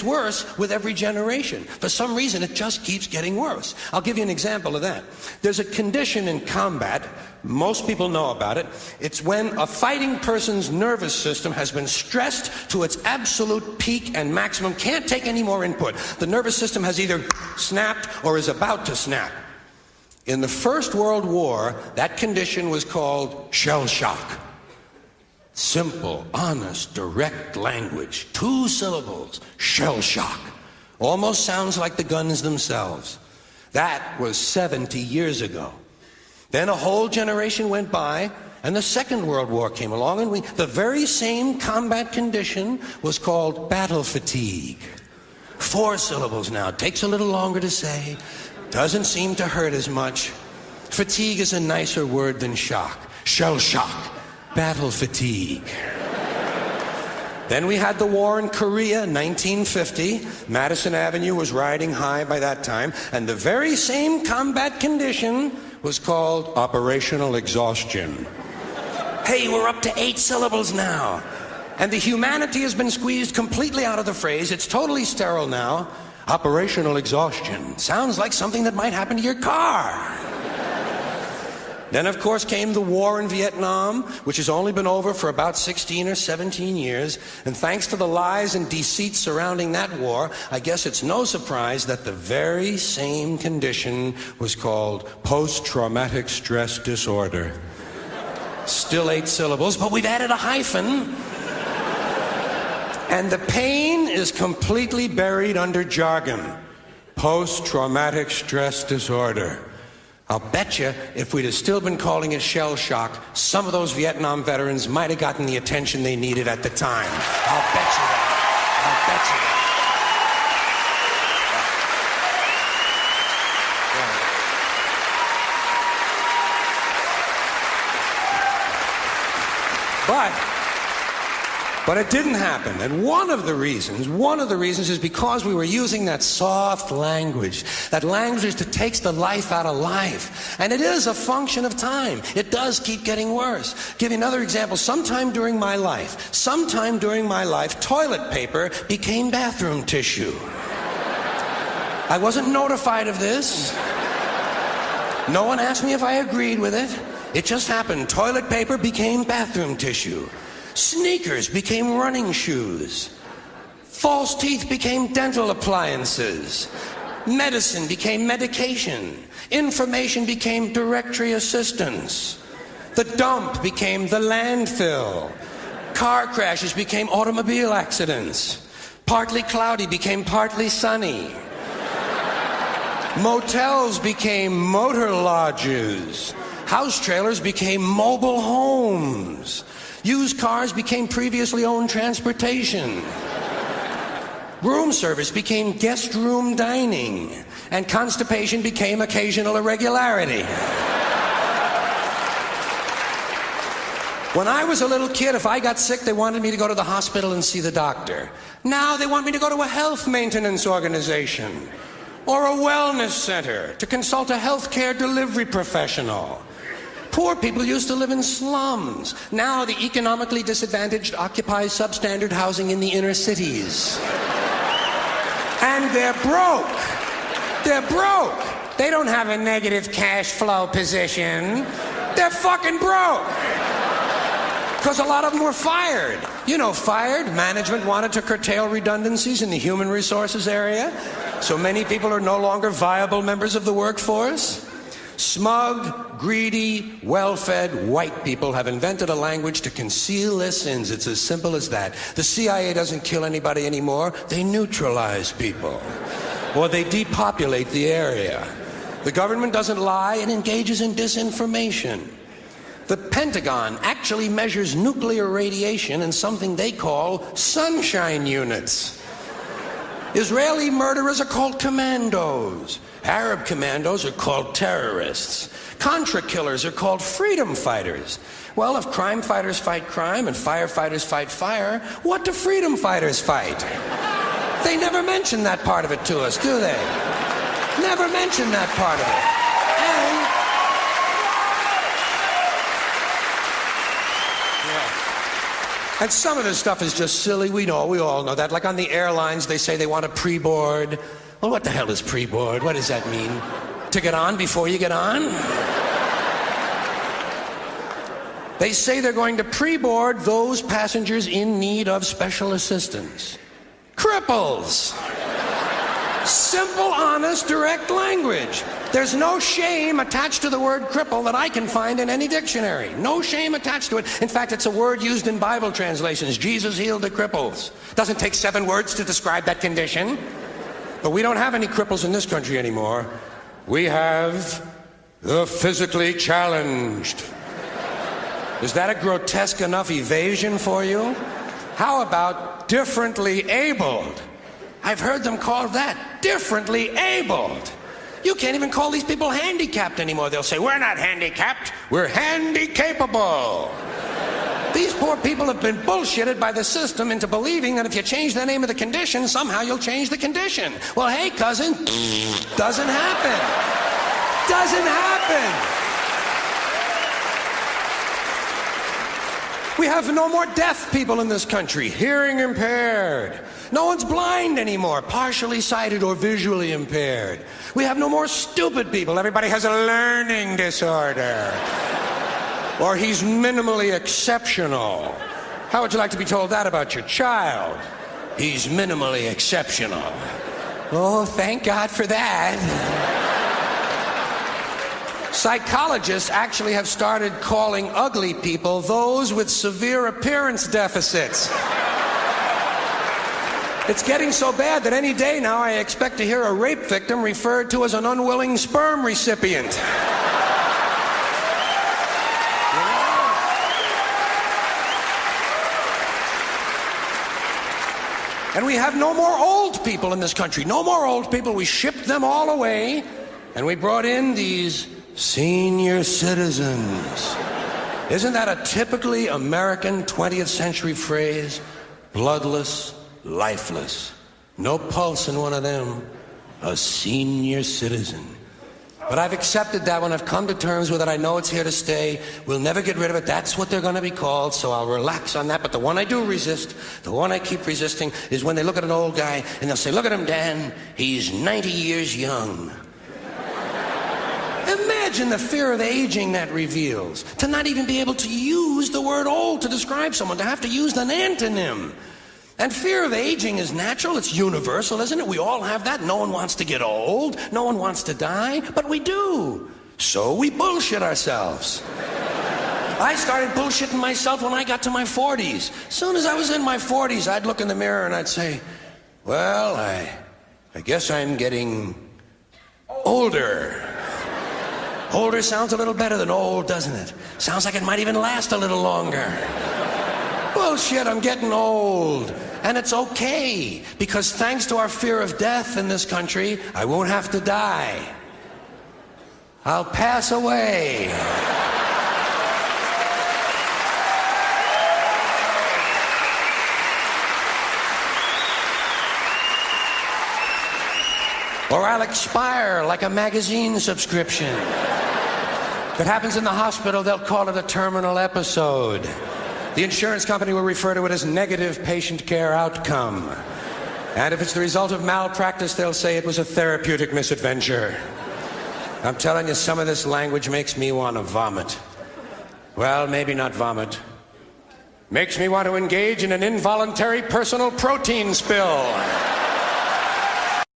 worse with every generation. For some reason, it just keeps getting worse. I'll give you an example of that. There's a condition in combat, most people know about it. It's when a fighting person's nervous system has been stressed to its absolute peak and maximum, can't take any more input. The nervous system has either snapped or is about to snap. In the First World War, that condition was called shell shock. Simple, honest, direct language. 2 syllables. Shell shock. Almost sounds like the guns themselves. That was 70 years ago. Then a whole generation went by, and the Second World War came along, and the very same combat condition was called battle fatigue. 4 syllables now. Takes a little longer to say. Doesn't seem to hurt as much. Fatigue is a nicer word than shock. Shell shock. Battle fatigue. Then we had the war in Korea, 1950. Madison Avenue was riding high by that time, and the very same combat condition was called operational exhaustion. Hey, we're up to 8 syllables now. And the humanity has been squeezed completely out of the phrase. It's totally sterile now. Operational exhaustion. Sounds like something that might happen to your car. Then, of course, came the war in Vietnam, which has only been over for about 16 or 17 years. And thanks to the lies and deceit surrounding that war, I guess it's no surprise that the very same condition was called post-traumatic stress disorder. Still 8 syllables, but we've added a hyphen. And the pain is completely buried under jargon. Post-traumatic stress disorder. I'll bet you if we'd have still been calling it shell shock, some of those Vietnam veterans might have gotten the attention they needed at the time. I'll bet you that. I'll bet you that. But it didn't happen. And one of the reasons is because we were using that soft language, that language that takes the life out of life. And it is a function of time. It does keep getting worse. Give you another example. Sometime during my life, toilet paper became bathroom tissue. I wasn't notified of this. No one asked me if I agreed with it. It just happened. Toilet paper became bathroom tissue. Sneakers became running shoes. False teeth became dental appliances. Medicine became medication. Information became directory assistance. The dump became the landfill. Car crashes became automobile accidents. Partly cloudy became partly sunny. Motels became motor lodges. House trailers became mobile homes. Used cars became previously owned transportation. Room service became guest room dining. And constipation became occasional irregularity. When I was a little kid, if I got sick, they wanted me to go to the hospital and see the doctor. Now they want me to go to a health maintenance organization or a wellness center to consult a healthcare delivery professional. Poor people used to live in slums. Now the economically disadvantaged occupy substandard housing in the inner cities. And they're broke. They're broke. They don't have a negative cash flow position. They're fucking broke. Because a lot of them were fired. You know, fired. Management wanted to curtail redundancies in the human resources area. So many people are no longer viable members of the workforce. Smug, greedy, well-fed white people have invented a language to conceal their sins. It's as simple as that. The CIA doesn't kill anybody anymore. They neutralize people. Or they depopulate the area. The government doesn't lie. It engages in disinformation. The Pentagon actually measures nuclear radiation in something they call sunshine units. Israeli murderers are called commandos. Arab commandos are called terrorists. Contra killers are called freedom fighters. Well, if crime fighters fight crime and firefighters fight fire, what do freedom fighters fight? They never mention that part of it to us, do they? Never mention that part of it. And some of this stuff is just silly. We all know that. Like on the airlines, they say they want a pre-board. Well, what the hell is pre-board? What does that mean? To get on before you get on? They say they're going to pre-board those passengers in need of special assistance. Cripples! Simple, honest, direct language. There's no shame attached to the word cripple that I can find in any dictionary. No shame attached to it. In fact, it's a word used in Bible translations. Jesus healed the cripples. Doesn't take 7 words to describe that condition. But we don't have any cripples in this country anymore. We have the physically challenged. Is that a grotesque enough evasion for you? How about differently abled? I've heard them called that, differently abled. You can't even call these people handicapped anymore. They'll say, we're not handicapped, we're handy-capable. These poor people have been bullshitted by the system into believing that if you change the name of the condition, somehow you'll change the condition. Well, hey, cousin, doesn't happen. Doesn't happen. We have no more deaf people in this country, hearing impaired. No one's blind anymore, partially sighted or visually impaired. We have no more stupid people. Everybody has a learning disorder. Or he's minimally exceptional. How would you like to be told that about your child? He's minimally exceptional. Oh, thank God for that. Psychologists actually have started calling ugly people those with severe appearance deficits. It's getting so bad that any day now I expect to hear a rape victim referred to as an unwilling sperm recipient. And we have no more old people in this country. No more old people. We shipped them all away, and we brought in these senior citizens. Isn't that a typically American 20th century phrase? Bloodless, lifeless. No pulse in one of them. A senior citizen. But I've accepted that one. I've come to terms with it. I know it's here to stay. We'll never get rid of it. That's what they're going to be called, so I'll relax on that. But the one I do resist, the one I keep resisting, is when they look at an old guy and they'll say, look at him, Dan. He's 90 years young. Imagine the fear of aging that reveals. To not even be able to use the word old to describe someone, to have to use an antonym. And fear of aging is natural, it's universal, isn't it? We all have that. No one wants to get old, no one wants to die, but we do. So we bullshit ourselves. I started bullshitting myself when I got to my 40s. As soon as I was in my 40s, I'd look in the mirror and I'd say, well, I guess I'm getting older. Older sounds a little better than old, doesn't it? Sounds like it might even last a little longer. Bullshit, I'm getting old. And it's okay, because thanks to our fear of death in this country, I won't have to die. I'll pass away. Or I'll expire like a magazine subscription. If it happens in the hospital, they'll call it a terminal episode. The insurance company will refer to it as negative patient care outcome. And if it's the result of malpractice, they'll say it was a therapeutic misadventure. I'm telling you, some of this language makes me want to vomit. Well, maybe not vomit. Makes me want to engage in an involuntary personal protein spill.